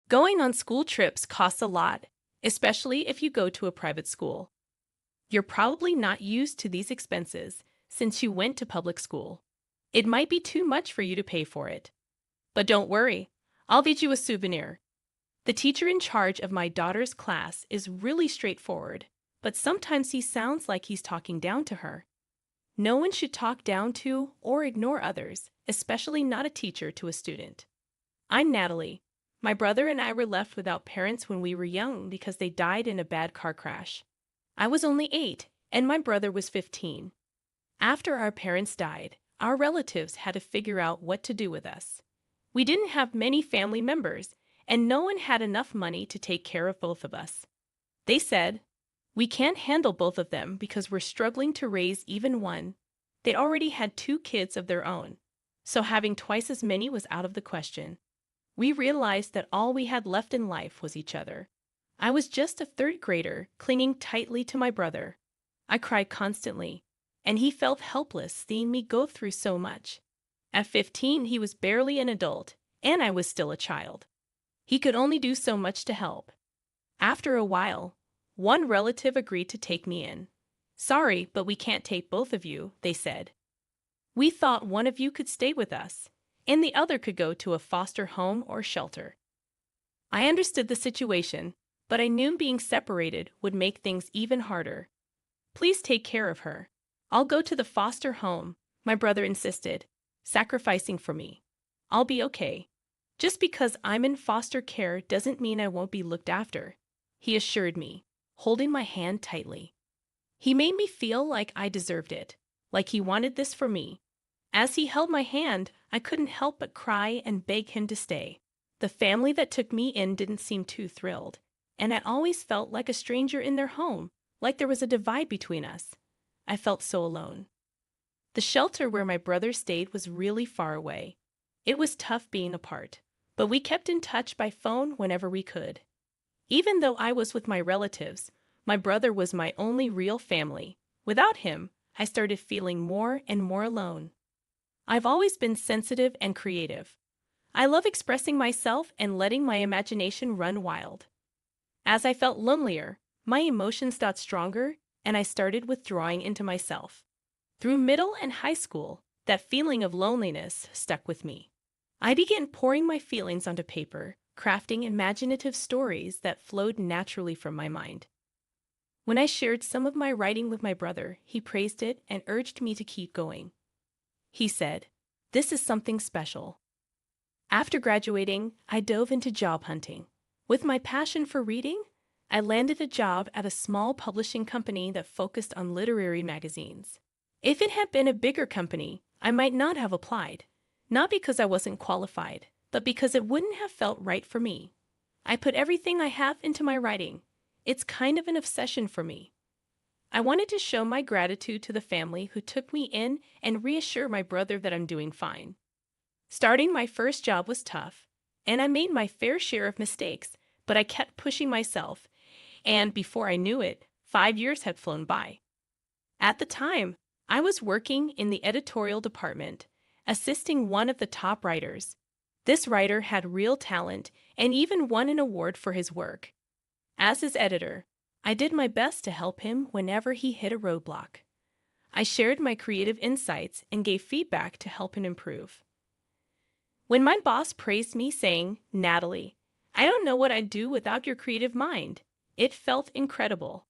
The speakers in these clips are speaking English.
Going on school trips costs a lot, especially if you go to a private school. You're probably not used to these expenses since you went to public school. It might be too much for you to pay for it. But don't worry, I'll get you a souvenir. The teacher in charge of my daughter's class is really straightforward, but sometimes he sounds like he's talking down to her. No one should talk down to or ignore others, especially not a teacher to a student. I'm Natalie. My brother and I were left without parents when we were young because they died in a bad car crash. I was only 8, and my brother was 15. After our parents died, our relatives had to figure out what to do with us. We didn't have many family members, and no one had enough money to take care of both of us. They said, "We can't handle both of them because we're struggling to raise even one." They'd already had 2 kids of their own, so having twice as many was out of the question. We realized that all we had left in life was each other. I was just a 3rd grader, clinging tightly to my brother. I cried constantly, and he felt helpless seeing me go through so much. At 15, he was barely an adult, and I was still a child. He could only do so much to help. After a while, one relative agreed to take me in. "Sorry, but we can't take both of you," they said. "We thought one of you could stay with us, and the other could go to a foster home or shelter." I understood the situation, but I knew being separated would make things even harder. "Please take care of her. I'll go to the foster home," my brother insisted, sacrificing for me. "I'll be okay. Just because I'm in foster care doesn't mean I won't be looked after," he assured me, holding my hand tightly. He made me feel like I deserved it, like he wanted this for me. As he held my hand, I couldn't help but cry and beg him to stay. The family that took me in didn't seem too thrilled, and I always felt like a stranger in their home, like there was a divide between us. I felt so alone. The shelter where my brother stayed was really far away. It was tough being apart, but we kept in touch by phone whenever we could. Even though I was with my relatives, my brother was my only real family. Without him, I started feeling more and more alone. I've always been sensitive and creative. I love expressing myself and letting my imagination run wild. As I felt lonelier, my emotions got stronger, and I started withdrawing into myself. Through middle and high school, that feeling of loneliness stuck with me. I began pouring my feelings onto paper, crafting imaginative stories that flowed naturally from my mind. When I shared some of my writing with my brother, he praised it and urged me to keep going. He said, "This is something special." After graduating, I dove into job hunting. With my passion for reading, I landed a job at a small publishing company that focused on literary magazines. If it had been a bigger company, I might not have applied, not because I wasn't qualified, but because it wouldn't have felt right for me. I put everything I have into my writing. It's kind of an obsession for me. I wanted to show my gratitude to the family who took me in and reassure my brother that I'm doing fine. Starting my first job was tough, and I made my fair share of mistakes, but I kept pushing myself, and before I knew it, 5 years had flown by. At the time, I was working in the editorial department, assisting one of the top writers. This writer had real talent and even won an award for his work. As his editor, I did my best to help him whenever he hit a roadblock. I shared my creative insights and gave feedback to help him improve. When my boss praised me, saying, "Natalie, I don't know what I'd do without your creative mind," it felt incredible.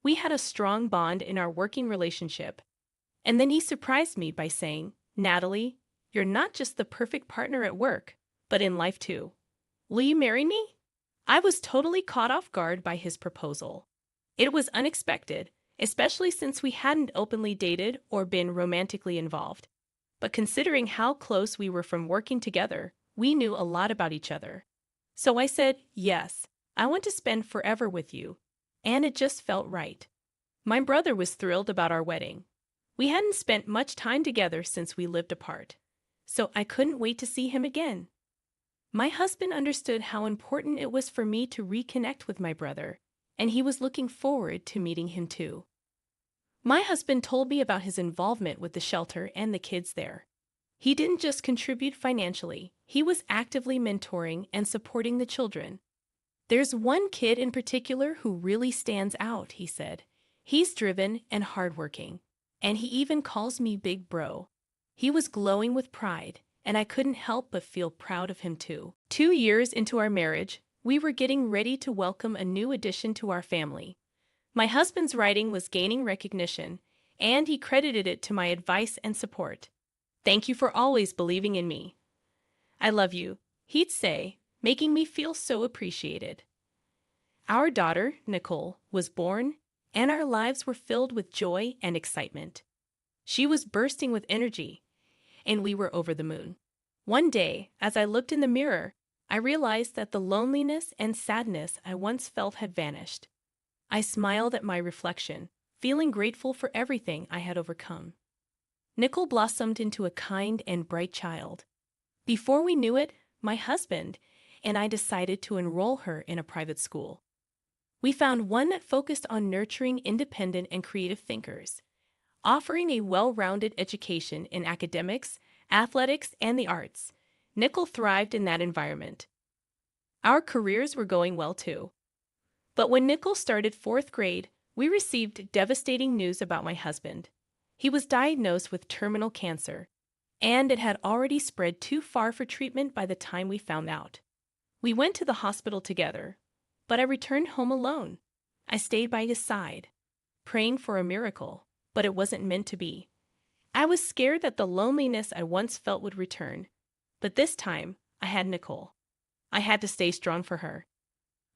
We had a strong bond in our working relationship. And then he surprised me by saying, "Natalie, you're not just the perfect partner at work, but in life too. Will you marry me?" I was totally caught off guard by his proposal. It was unexpected, especially since we hadn't openly dated or been romantically involved. But considering how close we were from working together, we knew a lot about each other. So I said, "Yes, I want to spend forever with you." And it just felt right. My brother was thrilled about our wedding. We hadn't spent much time together since we lived apart, so I couldn't wait to see him again. My husband understood how important it was for me to reconnect with my brother, and he was looking forward to meeting him too. My husband told me about his involvement with the shelter and the kids there. He didn't just contribute financially, he was actively mentoring and supporting the children. "There's one kid in particular who really stands out," he said. "He's driven and hardworking, and he even calls me Big Bro." He was glowing with pride, and I couldn't help but feel proud of him too. 2 years into our marriage, we were getting ready to welcome a new addition to our family. My husband's writing was gaining recognition, and he credited it to my advice and support. "Thank you for always believing in me. I love you," he'd say, making me feel so appreciated. Our daughter, Nicole, was born, and our lives were filled with joy and excitement. She was bursting with energy, and we were over the moon. One day, as I looked in the mirror, I realized that the loneliness and sadness I once felt had vanished. I smiled at my reflection, feeling grateful for everything I had overcome. Nicole blossomed into a kind and bright child. Before we knew it, my husband and I decided to enroll her in a private school. We found one that focused on nurturing independent and creative thinkers, offering a well-rounded education in academics, athletics, and the arts. Nicole thrived in that environment. Our careers were going well too. But when Nicole started 4th grade, we received devastating news about my husband. He was diagnosed with terminal cancer, and it had already spread too far for treatment by the time we found out. We went to the hospital together, but I returned home alone. I stayed by his side, praying for a miracle, but it wasn't meant to be. I was scared that the loneliness I once felt would return, but this time I had Nicole. I had to stay strong for her.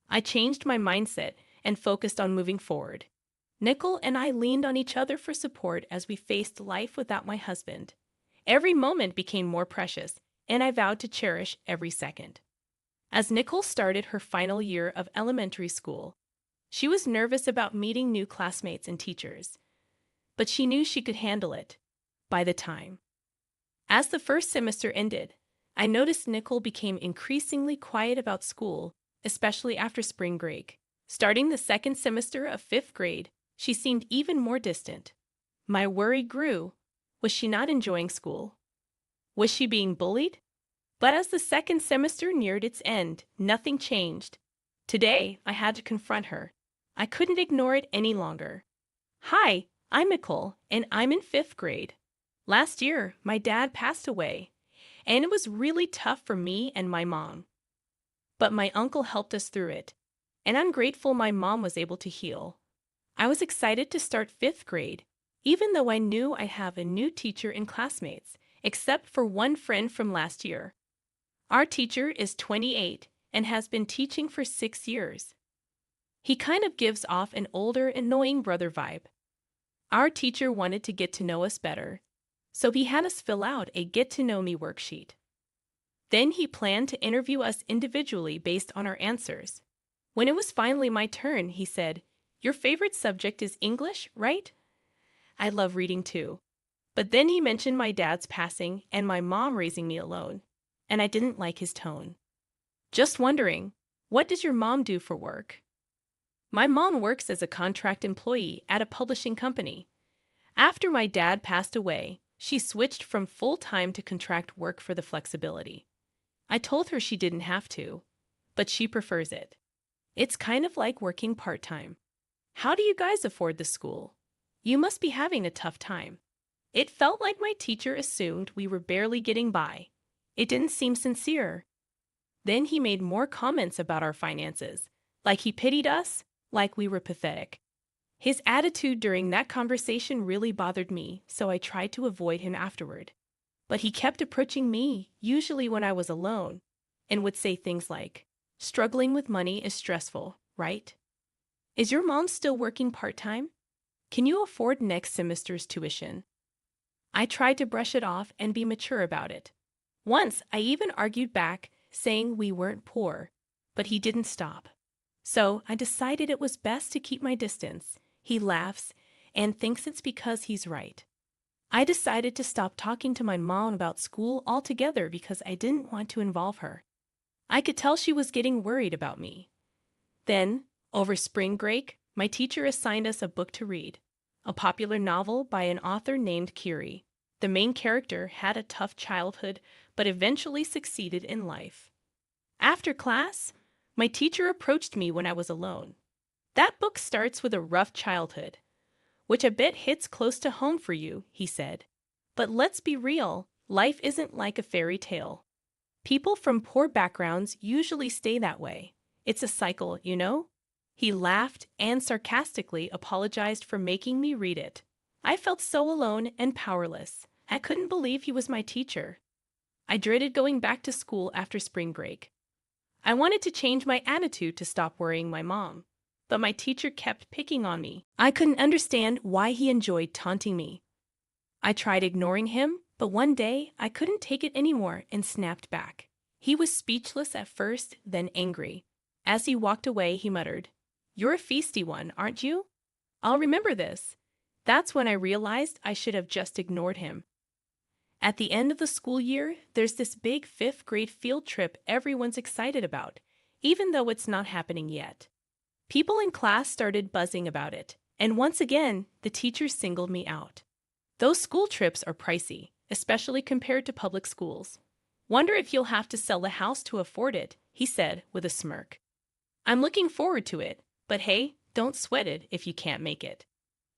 I changed my mindset and focused on moving forward. Nicole and I leaned on each other for support as we faced life without my husband. Every moment became more precious, and I vowed to cherish every second. As Nicole started her final year of elementary school, she was nervous about meeting new classmates and teachers, but she knew she could handle it by the time. As the first semester ended, I noticed Nicole became increasingly quiet about school, especially after spring break. Starting the second semester of 5th grade, she seemed even more distant. My worry grew. Was she not enjoying school? Was she being bullied? But as the second semester neared its end, nothing changed. Today, I had to confront her. I couldn't ignore it any longer. "Hi, I'm Nicole, and I'm in 5th grade. Last year, my dad passed away, and it was really tough for me and my mom. But my uncle helped us through it, and I'm grateful my mom was able to heal. I was excited to start 5th grade, even though I knew I'd have a new teacher and classmates, except for one friend from last year. Our teacher is 28 and has been teaching for 6 years. He kind of gives off an older, annoying brother vibe. Our teacher wanted to get to know us better, so he had us fill out a get-to-know-me worksheet. Then he planned to interview us individually based on our answers. When it was finally my turn, he said, 'Your favorite subject is English, right?' I love reading too. But then he mentioned my dad's passing and my mom raising me alone, and I didn't like his tone. 'Just wondering, what does your mom do for work?' My mom works as a contract employee at a publishing company. After my dad passed away, she switched from full-time to contract work for the flexibility. I told her she didn't have to, but she prefers it. It's kind of like working part-time. How do you guys afford the school? You must be having a tough time." It felt like my teacher assumed we were barely getting by. It didn't seem sincere. Then he made more comments about our finances, like he pitied us, like we were pathetic. His attitude during that conversation really bothered me, so I tried to avoid him afterward. But he kept approaching me, usually when I was alone, and would say things like, "Struggling with money is stressful, right? Is your mom still working part-time? Can you afford next semester's tuition?" I tried to brush it off and be mature about it. Once, I even argued back, saying we weren't poor, but he didn't stop. So I decided it was best to keep my distance. He laughs and thinks it's because he's right. I decided to stop talking to my mom about school altogether because I didn't want to involve her. I could tell she was getting worried about me. Then, over spring break, my teacher assigned us a book to read, a popular novel by an author named Curie. The main character had a tough childhood but eventually succeeded in life. After class, my teacher approached me when I was alone. That book starts with a rough childhood, which I bet hits close to home for you, he said. But let's be real, life isn't like a fairy tale. People from poor backgrounds usually stay that way. It's a cycle, you know? He laughed and sarcastically apologized for making me read it. I felt so alone and powerless. I couldn't believe he was my teacher. I dreaded going back to school after spring break. I wanted to change my attitude to stop worrying my mom, but my teacher kept picking on me. I couldn't understand why he enjoyed taunting me. I tried ignoring him, but one day I couldn't take it anymore and snapped back. He was speechless at first, then angry. As he walked away, he muttered, "You're a feisty one, aren't you? I'll remember this." That's when I realized I should have just ignored him. At the end of the school year, there's this big 5th grade field trip everyone's excited about, even though it's not happening yet. People in class started buzzing about it, and once again, the teacher singled me out. Those school trips are pricey, especially compared to public schools. "Wonder if you'll have to sell the house to afford it," he said with a smirk. "I'm looking forward to it, but hey, don't sweat it if you can't make it.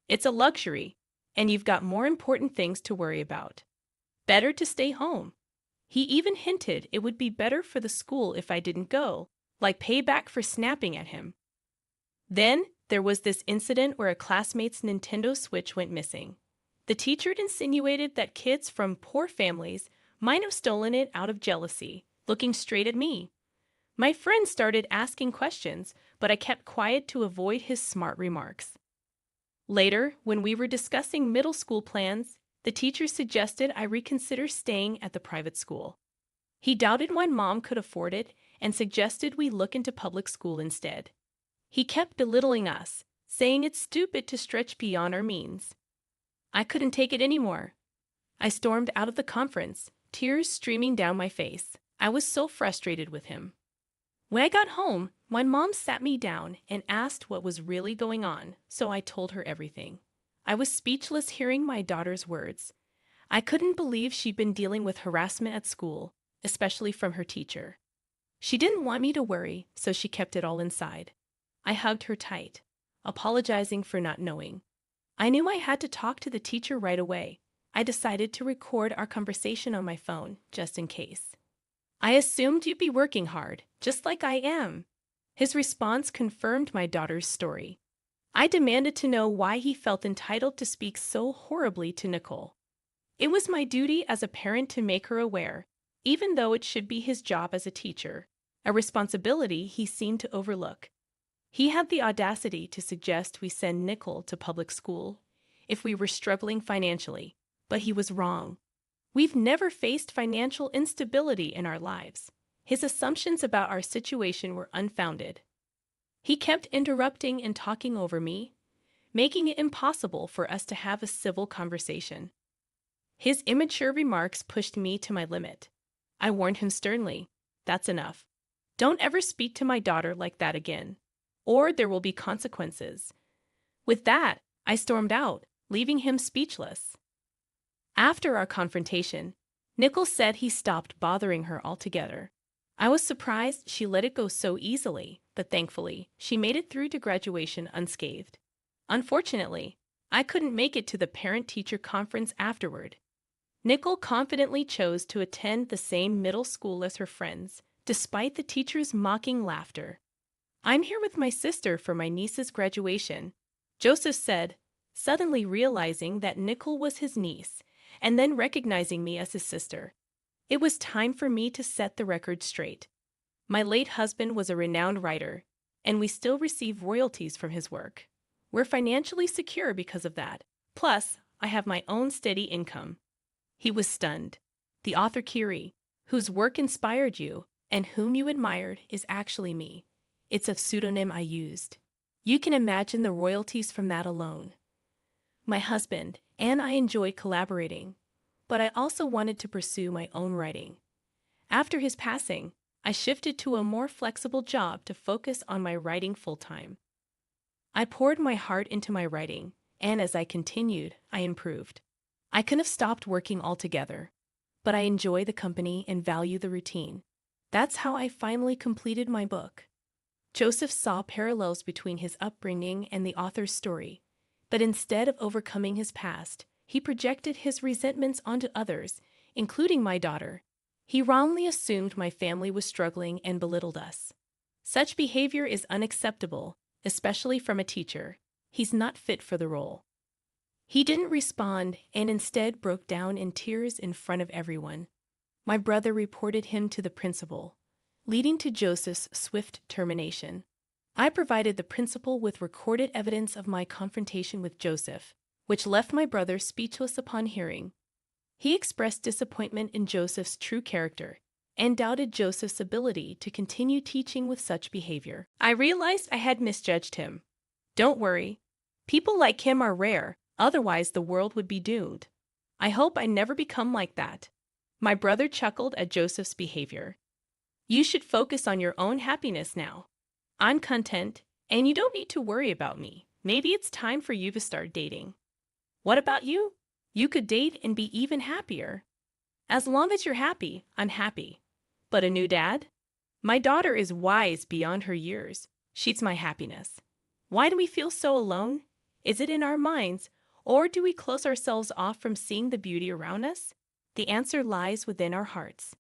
It's a luxury, and you've got more important things to worry about. Better to stay home." He even hinted it would be better for the school if I didn't go, like payback for snapping at him. Then there was this incident where a classmate's Nintendo Switch went missing. The teacher insinuated that kids from poor families might have stolen it out of jealousy, looking straight at me. My friend started asking questions, but I kept quiet to avoid his smart remarks. Later, when we were discussing middle school plans, the teacher suggested I reconsider staying at the private school. He doubted my mom could afford it and suggested we look into public school instead. He kept belittling us, saying it's stupid to stretch beyond our means. I couldn't take it anymore. I stormed out of the conference, tears streaming down my face. I was so frustrated with him. When I got home, my mom sat me down and asked what was really going on, so I told her everything. I was speechless hearing my daughter's words. I couldn't believe she'd been dealing with harassment at school, especially from her teacher. She didn't want me to worry, so she kept it all inside. I hugged her tight, apologizing for not knowing. I knew I had to talk to the teacher right away. I decided to record our conversation on my phone, just in case. "I assumed you'd be working hard, just like I am." His response confirmed my daughter's story. I demanded to know why he felt entitled to speak so horribly to Nicole. It was my duty as a parent to make her aware, even though it should be his job as a teacher, a responsibility he seemed to overlook. He had the audacity to suggest we send Nicole to public school if we were struggling financially, but he was wrong. We've never faced financial instability in our lives. His assumptions about our situation were unfounded. He kept interrupting and talking over me, making it impossible for us to have a civil conversation. His immature remarks pushed me to my limit. I warned him sternly, "That's enough. Don't ever speak to my daughter like that again, or there will be consequences." With that, I stormed out, leaving him speechless. After our confrontation, Nicole said he stopped bothering her altogether. I was surprised she let it go so easily, but thankfully, she made it through to graduation unscathed. Unfortunately, I couldn't make it to the parent-teacher conference afterward. Nicole confidently chose to attend the same middle school as her friends, despite the teacher's mocking laughter. "I'm here with my sister for my niece's graduation," Joseph said, suddenly realizing that Nicole was his niece, and then recognizing me as his sister. It was time for me to set the record straight. My late husband was a renowned writer, and we still receive royalties from his work. We're financially secure because of that. Plus, I have my own steady income. He was stunned. The author Kiri, whose work inspired you and whom you admired, is actually me. It's a pseudonym I used. You can imagine the royalties from that alone. My husband and I enjoyed collaborating, but I also wanted to pursue my own writing. After his passing, I shifted to a more flexible job to focus on my writing full-time. I poured my heart into my writing, and as I continued, I improved. I couldn't have stopped working altogether, but I enjoy the company and value the routine. That's how I finally completed my book. Joseph saw parallels between his upbringing and the author's story, but instead of overcoming his past, he projected his resentments onto others, including my daughter. He wrongly assumed my family was struggling and belittled us. Such behavior is unacceptable, especially from a teacher. He's not fit for the role. He didn't respond and instead broke down in tears in front of everyone. My brother reported him to the principal, leading to Joseph's swift termination. I provided the principal with recorded evidence of my confrontation with Joseph, which left my brother speechless upon hearing. He expressed disappointment in Joseph's true character and doubted Joseph's ability to continue teaching with such behavior. I realized I had misjudged him. Don't worry. People like him are rare, otherwise the world would be doomed. I hope I never become like that. My brother chuckled at Joseph's behavior. You should focus on your own happiness now. I'm content, and you don't need to worry about me. Maybe it's time for you to start dating. What about you? You could date and be even happier. As long as you're happy, I'm happy. But a new dad? My daughter is wise beyond her years. She's my happiness. Why do we feel so alone? Is it in our minds, or do we close ourselves off from seeing the beauty around us? The answer lies within our hearts.